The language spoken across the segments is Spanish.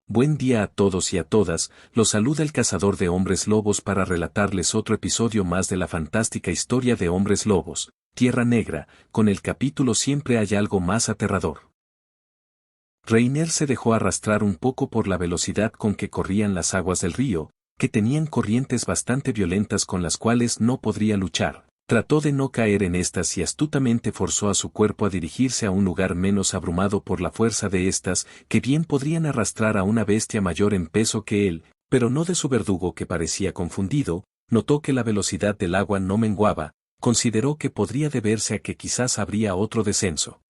Buen día a todos y a todas, los saluda el cazador de hombres lobos para relatarles otro episodio más de la fantástica historia de hombres lobos, Tierra Negra, con el capítulo Siempre hay algo más aterrador. Reiner se dejó arrastrar un poco por la velocidad con que corrían las aguas del río, que tenían corrientes bastante violentas con las cuales no podría luchar. Trató de no caer en estas y astutamente forzó a su cuerpo a dirigirse a un lugar menos abrumado por la fuerza de estas, que bien podrían arrastrar a una bestia mayor en peso que él, pero no de su verdugo que parecía confundido. Notó que la velocidad del agua no menguaba, consideró que podría deberse a que quizás habría otro descenso.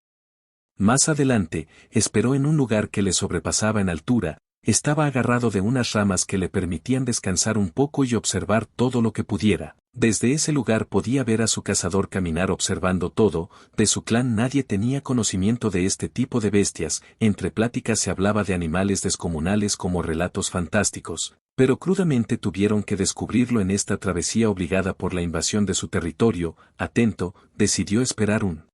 Más adelante, esperó en un lugar que le sobrepasaba en altura, estaba agarrado de unas ramas que le permitían descansar un poco y observar todo lo que pudiera. Desde ese lugar podía ver a su cazador caminar observando todo. De su clan nadie tenía conocimiento de este tipo de bestias, entre pláticas se hablaba de animales descomunales como relatos fantásticos, pero crudamente tuvieron que descubrirlo en esta travesía obligada por la invasión de su territorio. Atento, decidió esperar un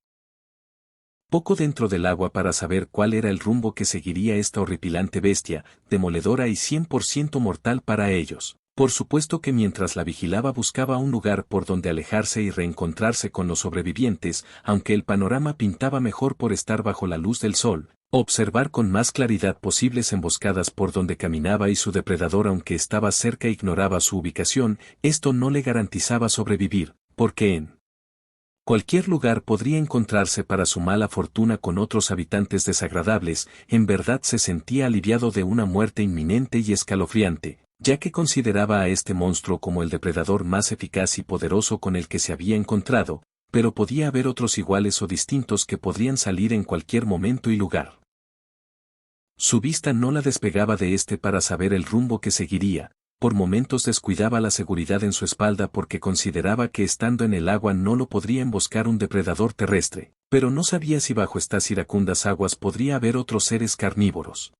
poco dentro del agua para saber cuál era el rumbo que seguiría esta horripilante bestia, demoledora y 100% mortal para ellos. Por supuesto que mientras la vigilaba buscaba un lugar por donde alejarse y reencontrarse con los sobrevivientes, aunque el panorama pintaba mejor por estar bajo la luz del sol, observar con más claridad posibles emboscadas por donde caminaba y su depredador aunque estaba cerca ignoraba su ubicación, esto no le garantizaba sobrevivir, porque en cualquier lugar podría encontrarse para su mala fortuna con otros habitantes desagradables. En verdad se sentía aliviado de una muerte inminente y escalofriante, ya que consideraba a este monstruo como el depredador más eficaz y poderoso con el que se había encontrado, pero podía haber otros iguales o distintos que podrían salir en cualquier momento y lugar. Su vista no la despegaba de este para saber el rumbo que seguiría. Por momentos descuidaba la seguridad en su espalda porque consideraba que estando en el agua no lo podría emboscar un depredador terrestre, pero no sabía si bajo estas iracundas aguas podría haber otros seres carnívoros.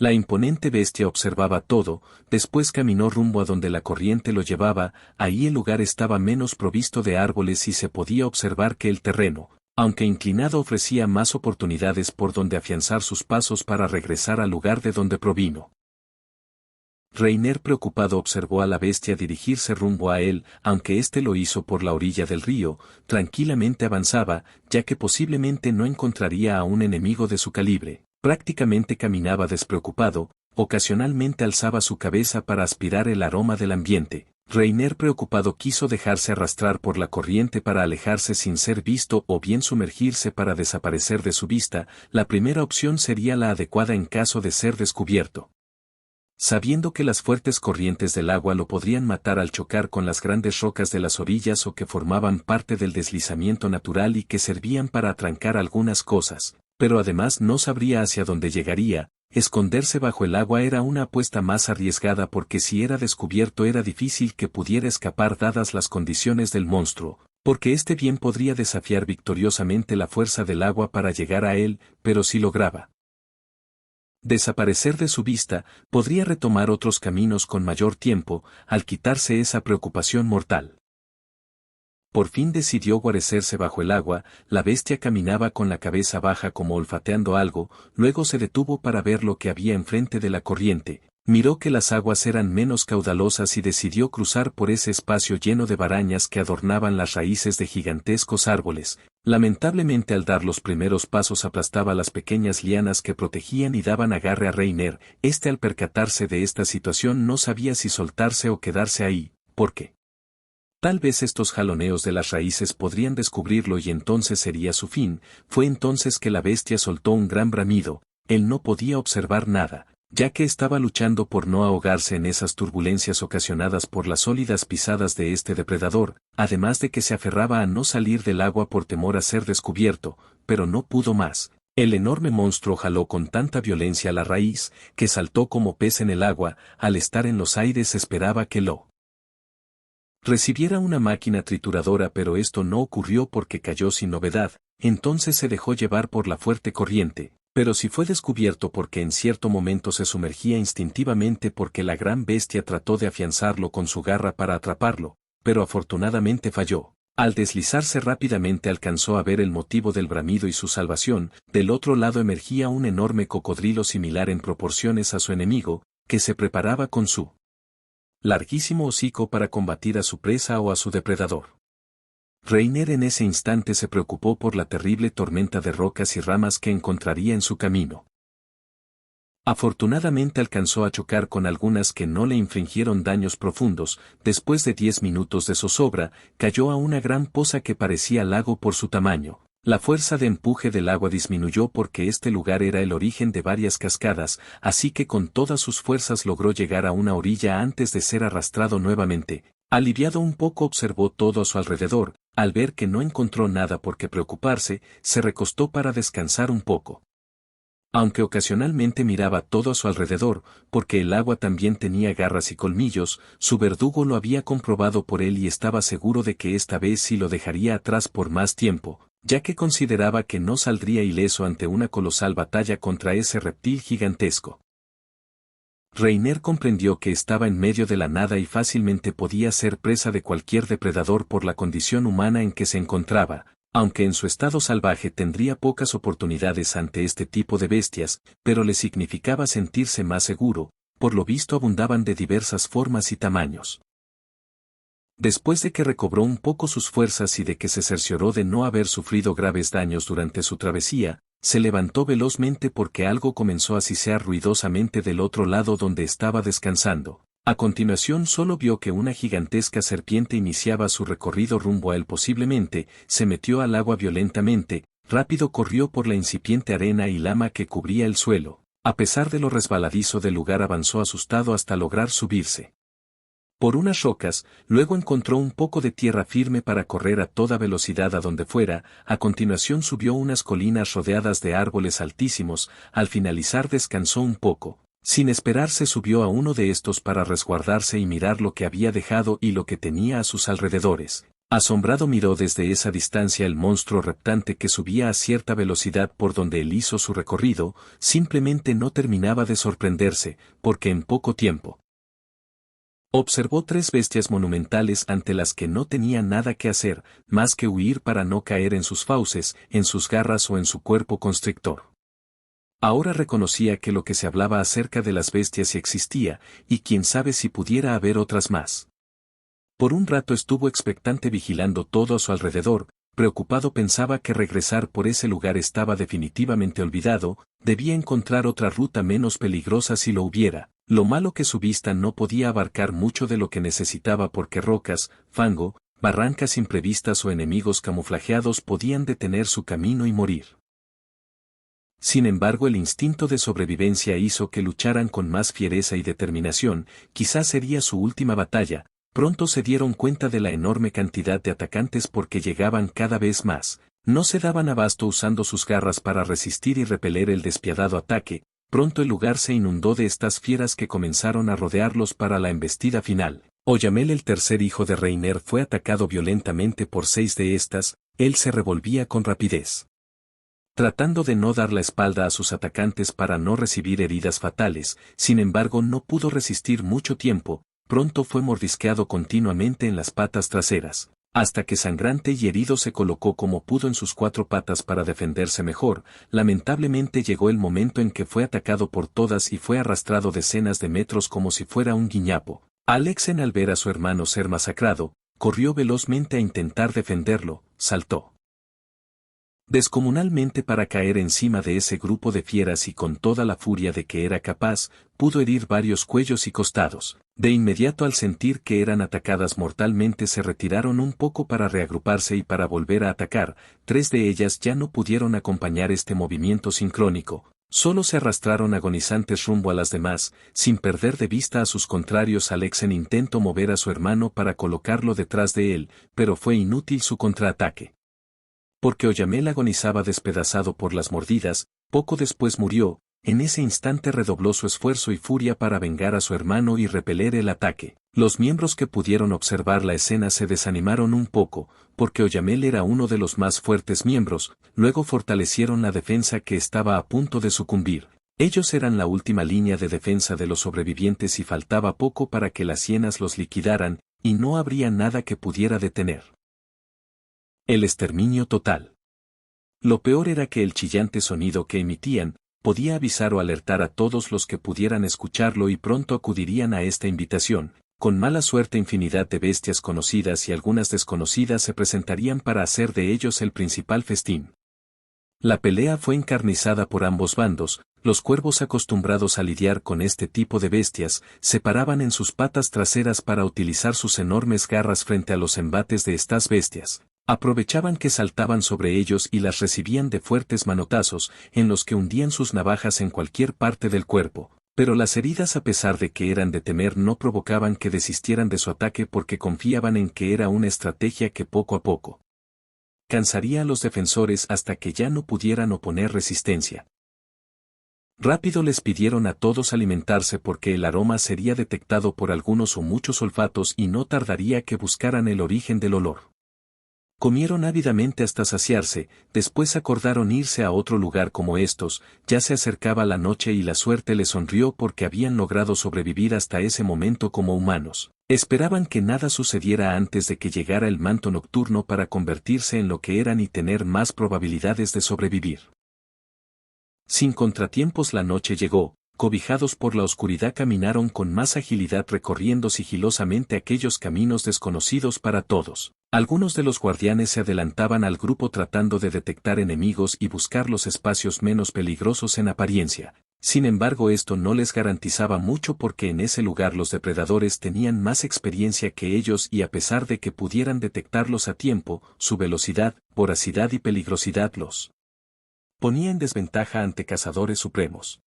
La imponente bestia observaba todo, después caminó rumbo a donde la corriente lo llevaba. Ahí el lugar estaba menos provisto de árboles y se podía observar que el terreno, aunque inclinado, ofrecía más oportunidades por donde afianzar sus pasos para regresar al lugar de donde provino. Reiner preocupado observó a la bestia dirigirse rumbo a él, aunque éste lo hizo por la orilla del río, tranquilamente avanzaba, ya que posiblemente no encontraría a un enemigo de su calibre. Prácticamente caminaba despreocupado, ocasionalmente alzaba su cabeza para aspirar el aroma del ambiente. Reiner preocupado quiso dejarse arrastrar por la corriente para alejarse sin ser visto o bien sumergirse para desaparecer de su vista. La primera opción sería la adecuada en caso de ser descubierto. Sabiendo que las fuertes corrientes del agua lo podrían matar al chocar con las grandes rocas de las orillas o que formaban parte del deslizamiento natural y que servían para atrancar algunas cosas, pero además no sabría hacia dónde llegaría. Esconderse bajo el agua era una apuesta más arriesgada porque si era descubierto era difícil que pudiera escapar dadas las condiciones del monstruo, porque este bien podría desafiar victoriosamente la fuerza del agua para llegar a él, pero si lograba desaparecer de su vista, podría retomar otros caminos con mayor tiempo, al quitarse esa preocupación mortal. Por fin decidió guarecerse bajo el agua. La bestia caminaba con la cabeza baja como olfateando algo, luego se detuvo para ver lo que había enfrente de la corriente, miró que las aguas eran menos caudalosas y decidió cruzar por ese espacio lleno de barañas que adornaban las raíces de gigantescos árboles. Lamentablemente al dar los primeros pasos aplastaba las pequeñas lianas que protegían y daban agarre a Reiner. Este al percatarse de esta situación no sabía si soltarse o quedarse ahí, porque tal vez estos jaloneos de las raíces podrían descubrirlo y entonces sería su fin. Fue entonces que la bestia soltó un gran bramido. Él no podía observar nada, ya que estaba luchando por no ahogarse en esas turbulencias ocasionadas por las sólidas pisadas de este depredador, además de que se aferraba a no salir del agua por temor a ser descubierto, pero no pudo más. El enorme monstruo jaló con tanta violencia la raíz, que saltó como pez en el agua. Al estar en los aires esperaba que lo recibiera una máquina trituradora, pero esto no ocurrió porque cayó sin novedad. Entonces se dejó llevar por la fuerte corriente. Pero si fue descubierto porque en cierto momento se sumergía instintivamente porque la gran bestia trató de afianzarlo con su garra para atraparlo, pero afortunadamente falló. Al deslizarse rápidamente alcanzó a ver el motivo del bramido y su salvación. Del otro lado emergía un enorme cocodrilo similar en proporciones a su enemigo, que se preparaba con su larguísimo hocico para combatir a su presa o a su depredador. Reiner en ese instante se preocupó por la terrible tormenta de rocas y ramas que encontraría en su camino. Afortunadamente alcanzó a chocar con algunas que no le infligieron daños profundos. Después de 10 minutos de zozobra, cayó a una gran poza que parecía lago por su tamaño. La fuerza de empuje del agua disminuyó porque este lugar era el origen de varias cascadas, así que con todas sus fuerzas logró llegar a una orilla antes de ser arrastrado nuevamente. Aliviado un poco observó todo a su alrededor. Al ver que no encontró nada por qué preocuparse, se recostó para descansar un poco. Aunque ocasionalmente miraba todo a su alrededor, porque el agua también tenía garras y colmillos, su verdugo lo había comprobado por él y estaba seguro de que esta vez sí lo dejaría atrás por más tiempo, ya que consideraba que no saldría ileso ante una colosal batalla contra ese reptil gigantesco. Reiner comprendió que estaba en medio de la nada y fácilmente podía ser presa de cualquier depredador por la condición humana en que se encontraba. Aunque en su estado salvaje tendría pocas oportunidades ante este tipo de bestias, pero le significaba sentirse más seguro, por lo visto abundaban de diversas formas y tamaños. Después de que recobró un poco sus fuerzas y de que se cercioró de no haber sufrido graves daños durante su travesía, se levantó velozmente porque algo comenzó a sisear ruidosamente del otro lado donde estaba descansando. A continuación solo vio que una gigantesca serpiente iniciaba su recorrido rumbo a él posiblemente, se metió al agua violentamente, rápido corrió por la incipiente arena y lama que cubría el suelo. A pesar de lo resbaladizo del lugar avanzó asustado hasta lograr subirse por unas rocas, luego encontró un poco de tierra firme para correr a toda velocidad a donde fuera. A continuación subió unas colinas rodeadas de árboles altísimos. Al finalizar descansó un poco. Sin esperar se subió a uno de estos para resguardarse y mirar lo que había dejado y lo que tenía a sus alrededores. Asombrado miró desde esa distancia el monstruo reptante que subía a cierta velocidad por donde él hizo su recorrido. Simplemente no terminaba de sorprenderse, porque en poco tiempo observó 3 bestias monumentales ante las que no tenía nada que hacer, más que huir para no caer en sus fauces, en sus garras o en su cuerpo constrictor. Ahora reconocía que lo que se hablaba acerca de las bestias sí existía, y quién sabe si pudiera haber otras más. Por un rato estuvo expectante vigilando todo a su alrededor. Preocupado pensaba que regresar por ese lugar estaba definitivamente olvidado, debía encontrar otra ruta menos peligrosa si lo hubiera. Lo malo que su vista no podía abarcar mucho de lo que necesitaba porque rocas, fango, barrancas imprevistas o enemigos camuflajeados podían detener su camino y morir. Sin embargo, el instinto de sobrevivencia hizo que lucharan con más fiereza y determinación. Quizás sería su última batalla. Pronto se dieron cuenta de la enorme cantidad de atacantes porque llegaban cada vez más. No se daban abasto usando sus garras para resistir y repeler el despiadado ataque. Pronto el lugar se inundó de estas fieras que comenzaron a rodearlos para la embestida final. Oyamel, el tercer hijo de Reiner, fue atacado violentamente por 6 de estas. Él se revolvía con rapidez, tratando de no dar la espalda a sus atacantes para no recibir heridas fatales. Sin embargo, no pudo resistir mucho tiempo. Pronto fue mordisqueado continuamente en las patas traseras, hasta que sangrante y herido se colocó como pudo en sus 4 patas para defenderse mejor. Lamentablemente llegó el momento en que fue atacado por todas y fue arrastrado decenas de metros como si fuera un guiñapo. Alexen, al ver a su hermano ser masacrado, corrió velozmente a intentar defenderlo, saltó descomunalmente para caer encima de ese grupo de fieras y con toda la furia de que era capaz, pudo herir varios cuellos y costados. De inmediato, al sentir que eran atacadas mortalmente, se retiraron un poco para reagruparse y para volver a atacar. 3 de ellas ya no pudieron acompañar este movimiento sincrónico. Solo se arrastraron agonizantes rumbo a las demás. Sin perder de vista a sus contrarios, Alexen intentó mover a su hermano para colocarlo detrás de él, pero fue inútil su contraataque. Porque Oyamel agonizaba despedazado por las mordidas. Poco después murió. En ese instante redobló su esfuerzo y furia para vengar a su hermano y repeler el ataque. Los miembros que pudieron observar la escena se desanimaron un poco, porque Oyamel era uno de los más fuertes miembros. Luego fortalecieron la defensa que estaba a punto de sucumbir. Ellos eran la última línea de defensa de los sobrevivientes y faltaba poco para que las hienas los liquidaran, y no habría nada que pudiera detener El exterminio total. Lo peor era que el chillante sonido que emitían, podía avisar o alertar a todos los que pudieran escucharlo y pronto acudirían a esta invitación. Con mala suerte infinidad de bestias conocidas y algunas desconocidas se presentarían para hacer de ellos el principal festín. La pelea fue encarnizada por ambos bandos, los cuervos acostumbrados a lidiar con este tipo de bestias, se paraban en sus patas traseras para utilizar sus enormes garras frente a los embates de estas bestias. Aprovechaban que saltaban sobre ellos y las recibían de fuertes manotazos, en los que hundían sus navajas en cualquier parte del cuerpo, pero las heridas a pesar de que eran de temer no provocaban que desistieran de su ataque porque confiaban en que era una estrategia que poco a poco cansaría a los defensores hasta que ya no pudieran oponer resistencia. Rápido les pidieron a todos alimentarse porque el aroma sería detectado por algunos o muchos olfatos y no tardaría que buscaran el origen del olor. Comieron ávidamente hasta saciarse, después acordaron irse a otro lugar como estos, ya se acercaba la noche y la suerte les sonrió porque habían logrado sobrevivir hasta ese momento como humanos. Esperaban que nada sucediera antes de que llegara el manto nocturno para convertirse en lo que eran y tener más probabilidades de sobrevivir. Sin contratiempos la noche llegó, cobijados por la oscuridad caminaron con más agilidad recorriendo sigilosamente aquellos caminos desconocidos para todos. Algunos de los guardianes se adelantaban al grupo tratando de detectar enemigos y buscar los espacios menos peligrosos en apariencia. Sin embargo, esto no les garantizaba mucho porque en ese lugar los depredadores tenían más experiencia que ellos y a pesar de que pudieran detectarlos a tiempo, su velocidad, voracidad y peligrosidad los ponía en desventaja ante cazadores supremos.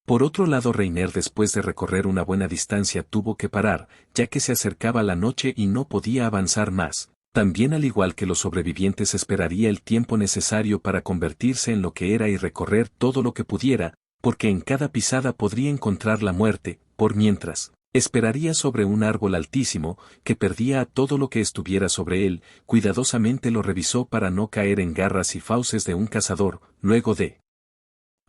Por otro lado, Reiner después de recorrer una buena distancia tuvo que parar, ya que se acercaba la noche y no podía avanzar más. También al igual que los sobrevivientes esperaría el tiempo necesario para convertirse en lo que era y recorrer todo lo que pudiera, porque en cada pisada podría encontrar la muerte, por mientras, esperaría sobre un árbol altísimo, que perdía a todo lo que estuviera sobre él, cuidadosamente lo revisó para no caer en garras y fauces de un cazador, luego de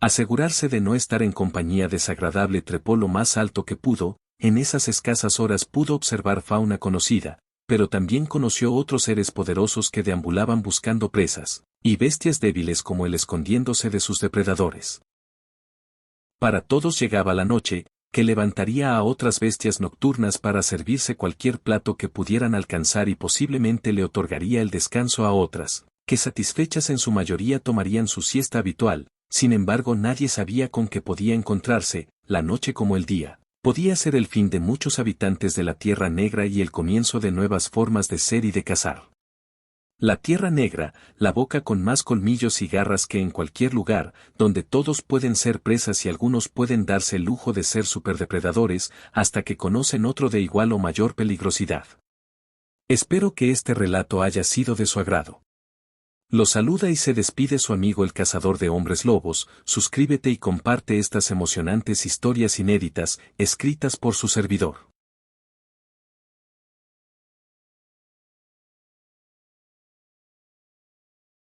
asegurarse de no estar en compañía desagradable trepó lo más alto que pudo, en esas escasas horas pudo observar fauna conocida, pero también conoció otros seres poderosos que deambulaban buscando presas, y bestias débiles como él escondiéndose de sus depredadores. Para todos llegaba la noche, que levantaría a otras bestias nocturnas para servirse cualquier plato que pudieran alcanzar y posiblemente le otorgaría el descanso a otras, que satisfechas en su mayoría tomarían su siesta habitual. Sin embargo, nadie sabía con qué podía encontrarse, la noche como el día. Podía ser el fin de muchos habitantes de la Tierra Negra y el comienzo de nuevas formas de ser y de cazar. La Tierra Negra, la boca con más colmillos y garras que en cualquier lugar, donde todos pueden ser presas y algunos pueden darse el lujo de ser superdepredadores, hasta que conocen otro de igual o mayor peligrosidad. Espero que este relato haya sido de su agrado. Lo saluda y se despide su amigo el cazador de hombres lobos. Suscríbete y comparte estas emocionantes historias inéditas, escritas por su servidor.